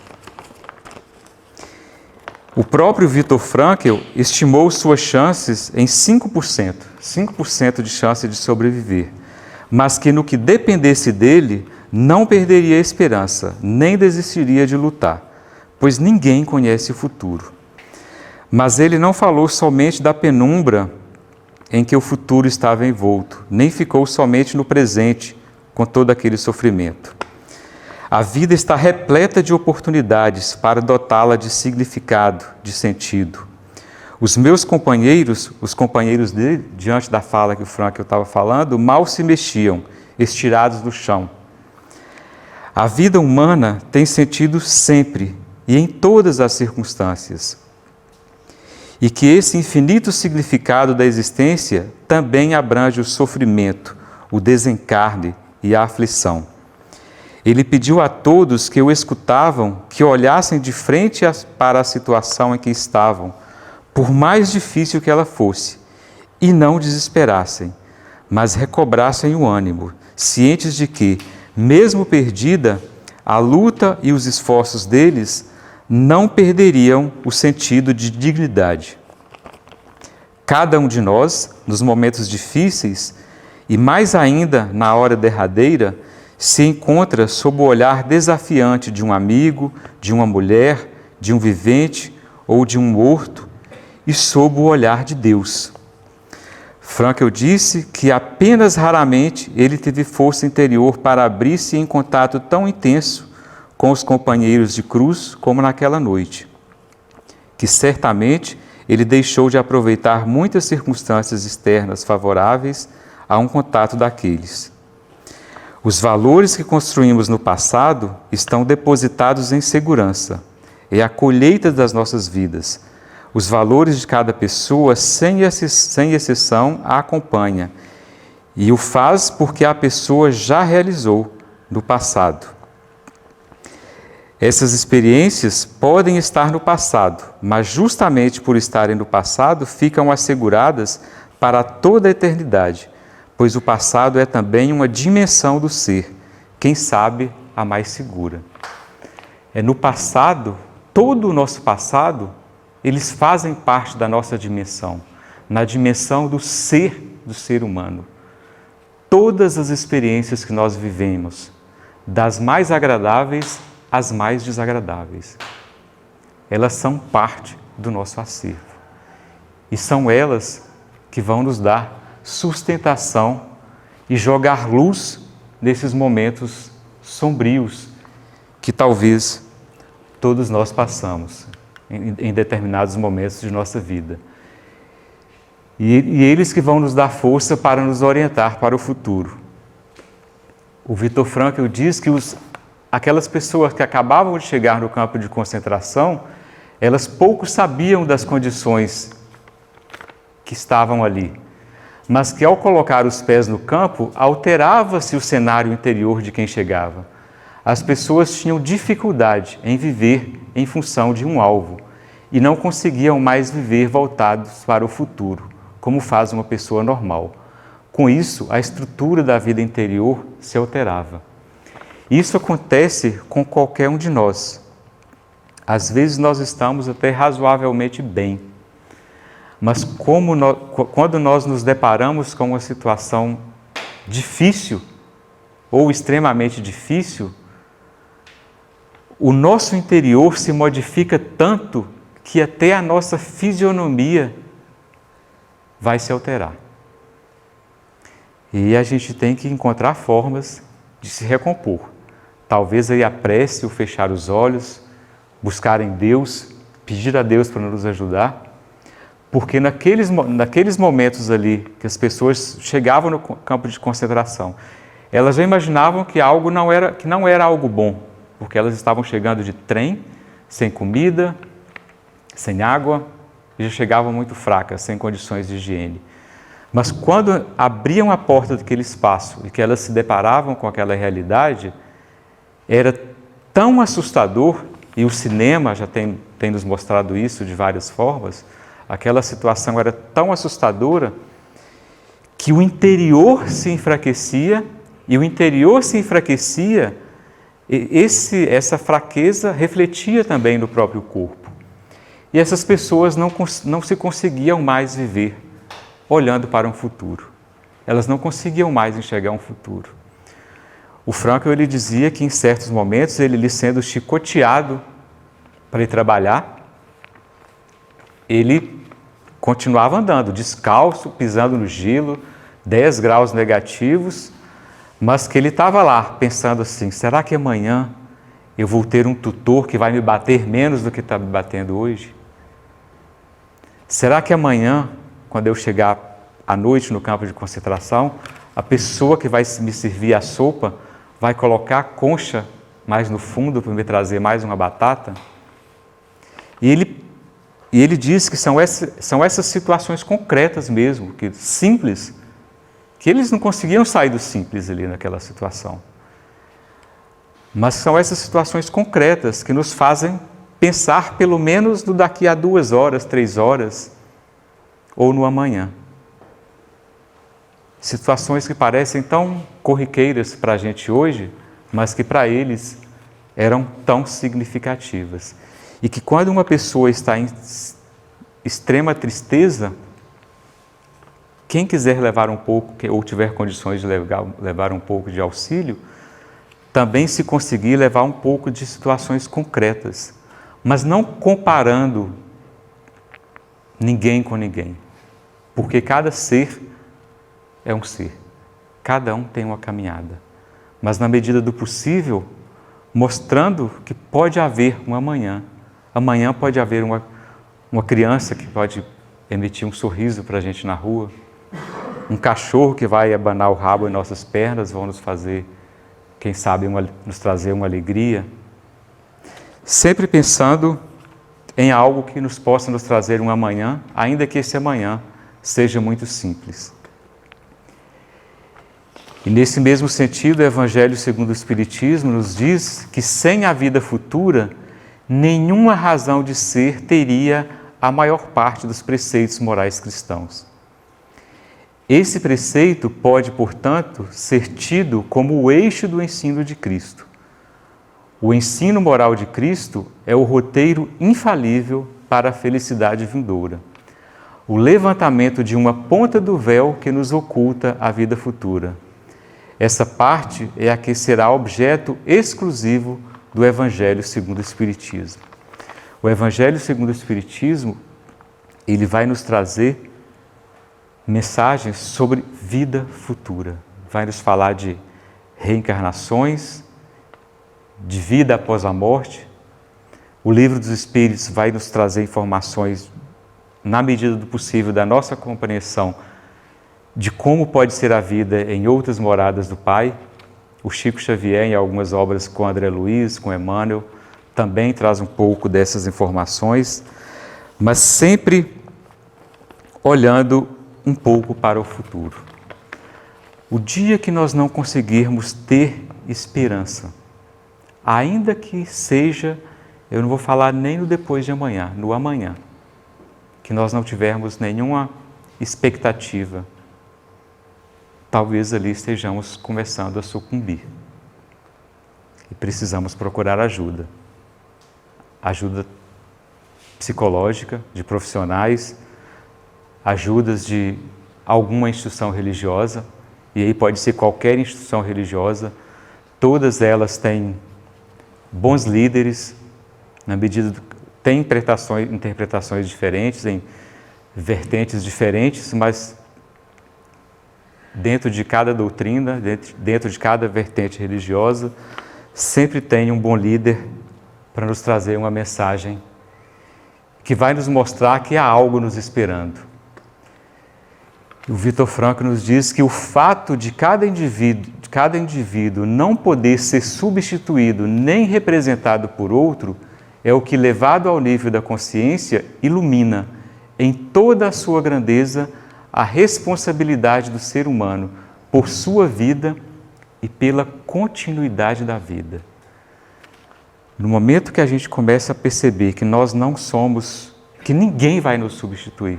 O próprio Viktor Frankl estimou suas chances em 5% de chance de sobreviver, mas que no que dependesse dele, não perderia a esperança, nem desistiria de lutar, pois ninguém conhece o futuro. Mas ele não falou somente da penumbra em que o futuro estava envolto, nem ficou somente no presente com todo aquele sofrimento. A vida está repleta de oportunidades para dotá-la de significado, de sentido. Os meus companheiros, os companheiros dele, diante da fala que o Frankl estava falando, mal se mexiam, estirados no chão. A vida humana tem sentido sempre e em todas as circunstâncias. E que esse infinito significado da existência também abrange o sofrimento, o desencarne e a aflição. Ele pediu a todos que o escutavam que olhassem de frente para a situação em que estavam, por mais difícil que ela fosse, e não desesperassem, mas recobrassem o ânimo, cientes de que, mesmo perdida, a luta e os esforços deles não perderiam o sentido de dignidade. Cada um de nós, nos momentos difíceis, e mais ainda na hora derradeira, se encontra sob o olhar desafiante de um amigo, de uma mulher, de um vivente ou de um morto, e sob o olhar de Deus. Frankl disse que apenas raramente ele teve força interior para abrir-se em contato tão intenso com os companheiros de cruz como naquela noite, que certamente ele deixou de aproveitar muitas circunstâncias externas favoráveis a um contato daqueles. Os valores que construímos no passado estão depositados em segurança. É a colheita das nossas vidas. Os valores de cada pessoa, sem exceção, a acompanha. E o faz porque a pessoa já realizou no passado. Essas experiências podem estar no passado, mas justamente por estarem no passado, ficam asseguradas para toda a eternidade, pois o passado é também uma dimensão do ser, quem sabe a mais segura. É no passado, todo o nosso passado, eles fazem parte da nossa dimensão, na dimensão do ser humano. Todas as experiências que nós vivemos, das mais agradáveis às mais desagradáveis, elas são parte do nosso acervo. E são elas que vão nos dar sustentação e jogar luz nesses momentos sombrios que talvez todos nós passamos em determinados momentos de nossa vida. E eles que vão nos dar força para nos orientar para o futuro. O Viktor Frankl diz que aquelas pessoas que acabavam de chegar no campo de concentração, elas pouco sabiam das condições que estavam ali, mas que ao colocar os pés no campo, alterava-se o cenário interior de quem chegava. As pessoas tinham dificuldade em viver em função de um alvo e não conseguiam mais viver voltados para o futuro, como faz uma pessoa normal. Com isso, a estrutura da vida interior se alterava. Isso acontece com qualquer um de nós. Às vezes nós estamos até razoavelmente bem, mas quando nós nos deparamos com uma situação difícil ou extremamente difícil, o nosso interior se modifica tanto que até a nossa fisionomia vai se alterar. E a gente tem que encontrar formas de se recompor. Talvez aí a prece, o fechar os olhos, buscar em Deus, pedir a Deus para nos ajudar. Porque naqueles momentos ali que as pessoas chegavam no campo de concentração, elas já imaginavam que não era algo bom, porque elas estavam chegando de trem, sem comida, sem água, e já chegavam muito fracas, sem condições de higiene. Mas quando abriam a porta daquele espaço e que elas se deparavam com aquela realidade, era tão assustador, e o cinema já tem nos mostrado isso de várias formas. Aquela situação era tão assustadora que o interior se enfraquecia, e o interior se enfraquecia, essa fraqueza refletia também no próprio corpo. E essas pessoas não se conseguiam mais viver olhando para um futuro. Elas não conseguiam mais enxergar um futuro. O Frankl, ele dizia que em certos momentos, ele sendo chicoteado para ir trabalhar, ele continuava andando, descalço, pisando no gelo, 10 graus negativos, mas que ele estava lá pensando assim, será que amanhã eu vou ter um tutor que vai me bater menos do que está me batendo hoje? Será que amanhã, quando eu chegar à noite no campo de concentração, a pessoa que vai me servir a sopa vai colocar a concha mais no fundo para me trazer mais uma batata? E ele diz que são essas situações concretas mesmo, que simples, que eles não conseguiam sair do simples ali naquela situação. Mas são essas situações concretas que nos fazem pensar pelo menos no daqui a 2 horas, 3 horas, ou no amanhã. Situações que parecem tão corriqueiras para a gente hoje, mas que para eles eram tão significativas. E que quando uma pessoa está em extrema tristeza, quem quiser levar um pouco, ou tiver condições de levar um pouco de auxílio, também se conseguir levar um pouco de situações concretas, mas não comparando ninguém com ninguém, porque cada ser é um ser, cada um tem uma caminhada, mas na medida do possível, mostrando que pode haver um amanhã. Amanhã pode haver uma criança que pode emitir um sorriso para a gente na rua, um cachorro que vai abanar o rabo em nossas pernas, vão nos fazer, quem sabe, nos trazer uma alegria. Sempre pensando em algo que nos possa nos trazer um amanhã, ainda que esse amanhã seja muito simples. E nesse mesmo sentido, o Evangelho segundo o Espiritismo nos diz que sem a vida futura, nenhuma razão de ser teria a maior parte dos preceitos morais cristãos. Esse preceito pode, portanto, ser tido como o eixo do ensino de Cristo. O ensino moral de Cristo é o roteiro infalível para a felicidade vindoura. O levantamento de uma ponta do véu que nos oculta a vida futura. Essa parte é a que será objeto exclusivo do Evangelho segundo o Espiritismo. O Evangelho segundo o Espiritismo, ele vai nos trazer mensagens sobre vida futura. Vai nos falar de reencarnações, de vida após a morte. O Livro dos Espíritos vai nos trazer informações, na medida do possível, da nossa compreensão de como pode ser a vida em outras moradas do Pai. O Chico Xavier, em algumas obras com André Luiz, com Emmanuel, também traz um pouco dessas informações, mas sempre olhando um pouco para o futuro. O dia que nós não conseguirmos ter esperança, ainda que seja, eu não vou falar nem no depois de amanhã, no amanhã, que nós não tivermos nenhuma expectativa, talvez ali estejamos começando a sucumbir. E precisamos procurar ajuda. Ajuda psicológica, de profissionais, ajudas de alguma instituição religiosa, e aí pode ser qualquer instituição religiosa, todas elas têm bons líderes, na medida do, têm interpretações diferentes, em vertentes diferentes, mas dentro de cada doutrina, dentro de cada vertente religiosa, sempre tem um bom líder para nos trazer uma mensagem que vai nos mostrar que há algo nos esperando. O Viktor Frankl nos diz que o fato de cada indivíduo não poder ser substituído nem representado por outro é o que, levado ao nível da consciência, ilumina em toda a sua grandeza a responsabilidade do ser humano por sua vida e pela continuidade da vida. No momento que a gente começa a perceber que nós não somos, que ninguém vai nos substituir,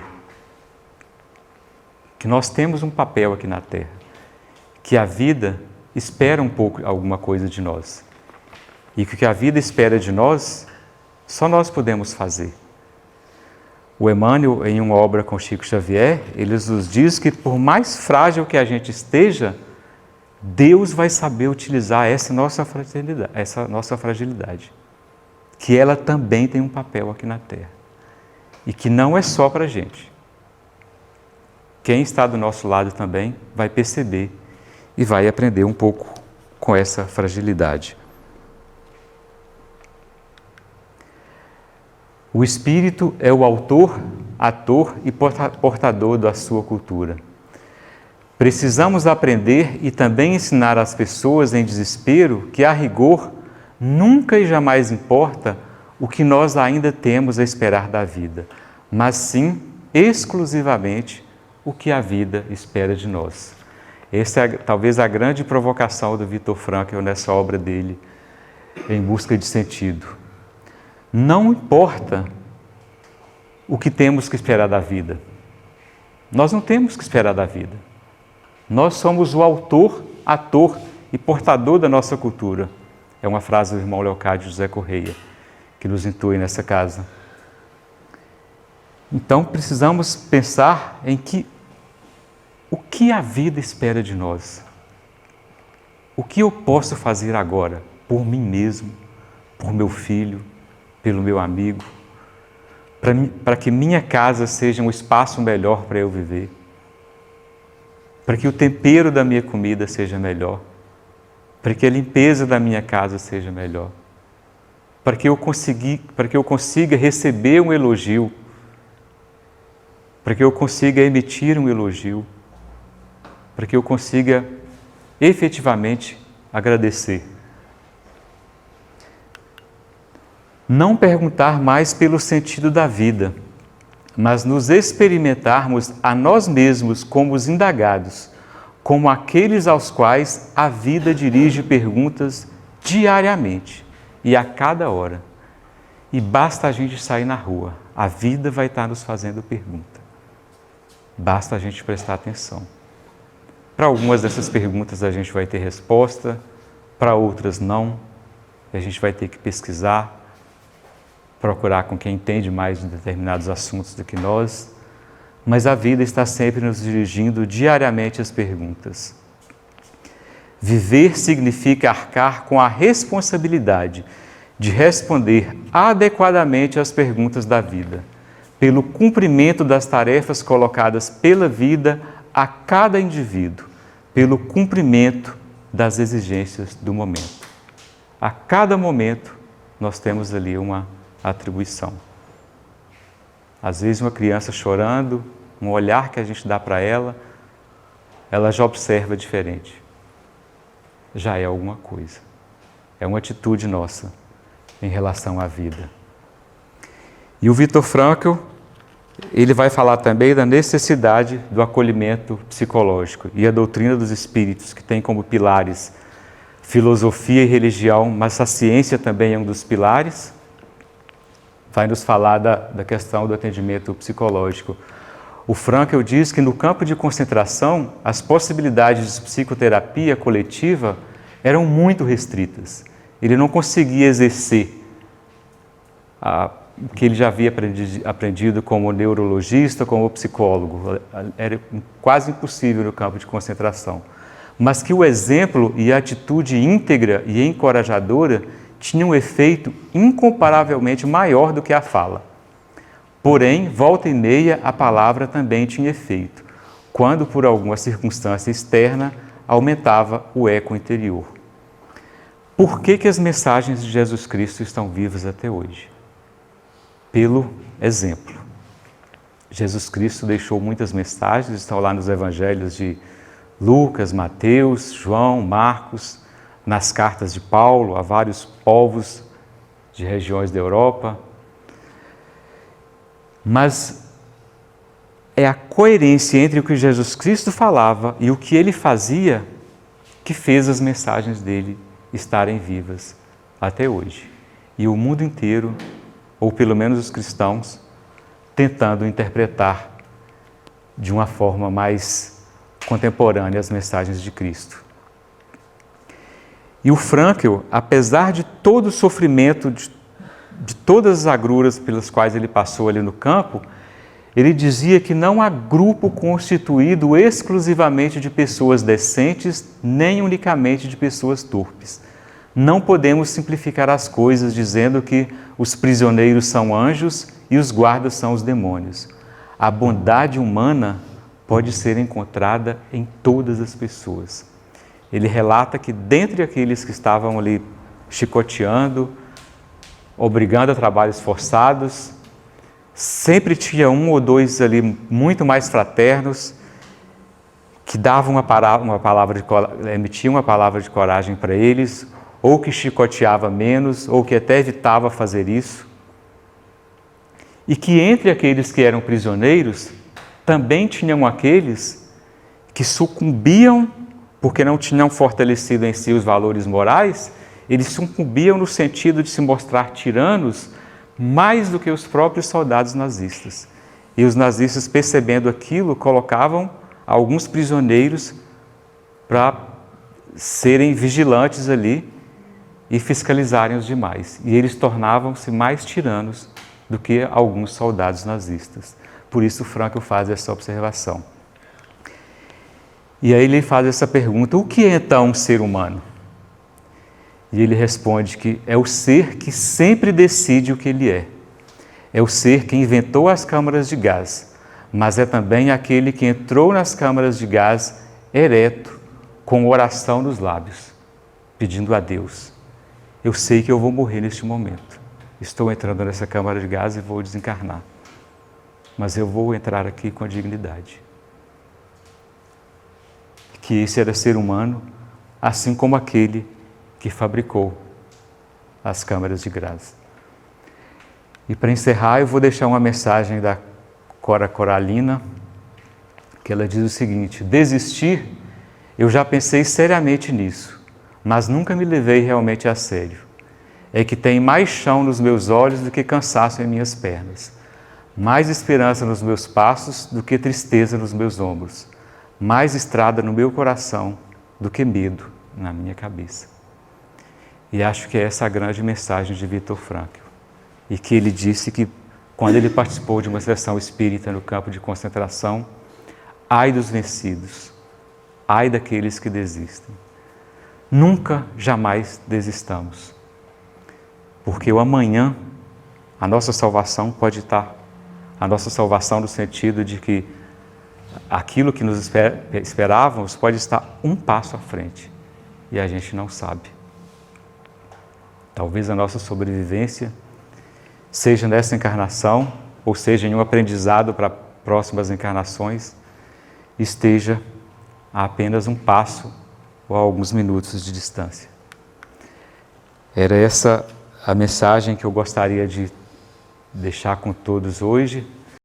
que nós temos um papel aqui na Terra, que a vida espera um pouco alguma coisa de nós, e que o que a vida espera de nós, só nós podemos fazer. O Emmanuel, em uma obra com Chico Xavier, ele nos diz que por mais frágil que a gente esteja, Deus vai saber utilizar essa nossa fragilidade, que ela também tem um papel aqui na Terra e que não é só para a gente. Quem está do nosso lado também vai perceber e vai aprender um pouco com essa fragilidade. O espírito é o autor, ator e portador da sua cultura. Precisamos aprender e também ensinar às pessoas em desespero que, a rigor, nunca e jamais importa o que nós ainda temos a esperar da vida, mas sim, exclusivamente, o que a vida espera de nós. Essa é talvez a grande provocação do Viktor Frankl nessa obra dele, Em Busca de Sentido. Não importa o que temos que esperar da vida. Nós não temos que esperar da vida. Nós somos o autor, ator e portador da nossa cultura. É uma frase do irmão Leocádio José Correia, que nos intui nessa casa. Então, precisamos pensar em o que a vida espera de nós. O que eu posso fazer agora por mim mesmo, por meu filho, pelo meu amigo, para que minha casa seja um espaço melhor para eu viver, para que o tempero da minha comida seja melhor, para que a limpeza da minha casa seja melhor, para que eu consiga receber um elogio, para que eu consiga emitir um elogio, para que eu consiga efetivamente agradecer. Não perguntar mais pelo sentido da vida, mas nos experimentarmos a nós mesmos como os indagados, como aqueles aos quais a vida dirige perguntas diariamente e a cada hora. E basta a gente sair na rua, a vida vai estar nos fazendo pergunta. Basta a gente prestar atenção. Para algumas dessas perguntas a gente vai ter resposta, para outras não. A gente vai ter que pesquisar, procurar com quem entende mais de determinados assuntos do que nós, mas a vida está sempre nos dirigindo diariamente as perguntas. Viver significa arcar com a responsabilidade de responder adequadamente às perguntas da vida, pelo cumprimento das tarefas colocadas pela vida a cada indivíduo, pelo cumprimento das exigências do momento. A cada momento nós temos ali uma atribuição. Às vezes uma criança chorando, um olhar que a gente dá para ela já observa diferente. Já é alguma coisa. É uma atitude nossa em relação à vida. E o Viktor Frankl, ele vai falar também da necessidade do acolhimento psicológico e a doutrina dos espíritos, que tem como pilares filosofia e religião, mas a ciência também é um dos pilares. Vai nos falar da questão do atendimento psicológico. O Frankl diz que no campo de concentração, as possibilidades de psicoterapia coletiva eram muito restritas. Ele não conseguia exercer o que ele já havia aprendido como neurologista, como psicólogo. Era quase impossível no campo de concentração. Mas que o exemplo e a atitude íntegra e encorajadora tinha um efeito incomparavelmente maior do que a fala. Porém, volta e meia, a palavra também tinha efeito, quando, por alguma circunstância externa, aumentava o eco interior. Por que as mensagens de Jesus Cristo estão vivas até hoje? Pelo exemplo. Jesus Cristo deixou muitas mensagens, estão lá nos evangelhos de Lucas, Mateus, João, Marcos, nas cartas de Paulo a vários povos de regiões da Europa. Mas é a coerência entre o que Jesus Cristo falava e o que ele fazia que fez as mensagens dele estarem vivas até hoje. E o mundo inteiro, ou pelo menos os cristãos, tentando interpretar de uma forma mais contemporânea as mensagens de Cristo. E o Frankl, apesar de todo o sofrimento, de todas as agruras pelas quais ele passou ali no campo, ele dizia que não há grupo constituído exclusivamente de pessoas decentes, nem unicamente de pessoas torpes. Não podemos simplificar as coisas dizendo que os prisioneiros são anjos e os guardas são os demônios. A bondade humana pode ser encontrada em todas as pessoas. Ele relata que dentre aqueles que estavam ali chicoteando, obrigando a trabalhos forçados, sempre tinha um ou dois ali muito mais fraternos que davam emitiam uma palavra de coragem para eles, ou que chicoteava menos, ou que até evitava fazer isso. E que entre aqueles que eram prisioneiros, também tinham aqueles que sucumbiam, porque não tinham fortalecido em si os valores morais, eles sucumbiam no sentido de se mostrar tiranos mais do que os próprios soldados nazistas. E os nazistas, percebendo aquilo, colocavam alguns prisioneiros para serem vigilantes ali e fiscalizarem os demais. E eles tornavam-se mais tiranos do que alguns soldados nazistas. Por isso Frankl faz essa observação. E aí ele faz essa pergunta: o que é então um ser humano? E ele responde que é o ser que sempre decide o que ele é. É o ser que inventou as câmaras de gás, mas é também aquele que entrou nas câmaras de gás ereto, com oração nos lábios, pedindo a Deus: eu sei que eu vou morrer neste momento. Estou entrando nessa câmara de gás e vou desencarnar. Mas eu vou entrar aqui com a dignidade. Que esse era ser humano, assim como aquele que fabricou as câmaras de gás. E para encerrar, eu vou deixar uma mensagem da Cora Coralina, que ela diz o seguinte: desistir, eu já pensei seriamente nisso, mas nunca me levei realmente a sério. É que tem mais chão nos meus olhos do que cansaço em minhas pernas, mais esperança nos meus passos do que tristeza nos meus ombros, mais estrada no meu coração do que medo na minha cabeça. E acho que é essa a grande mensagem de Viktor Frankl. E que ele disse que, quando ele participou de uma sessão espírita no campo de concentração, ai dos vencidos, ai daqueles que desistem. Nunca, jamais desistamos. Porque o amanhã, a nossa salvação pode estar, a nossa salvação no sentido de que aquilo que nos esperávamos pode estar um passo à frente e a gente não sabe. Talvez a nossa sobrevivência seja nessa encarnação, ou seja, em um aprendizado para próximas encarnações, esteja a apenas um passo ou a alguns minutos de distância. Era essa a mensagem que eu gostaria de deixar com todos hoje.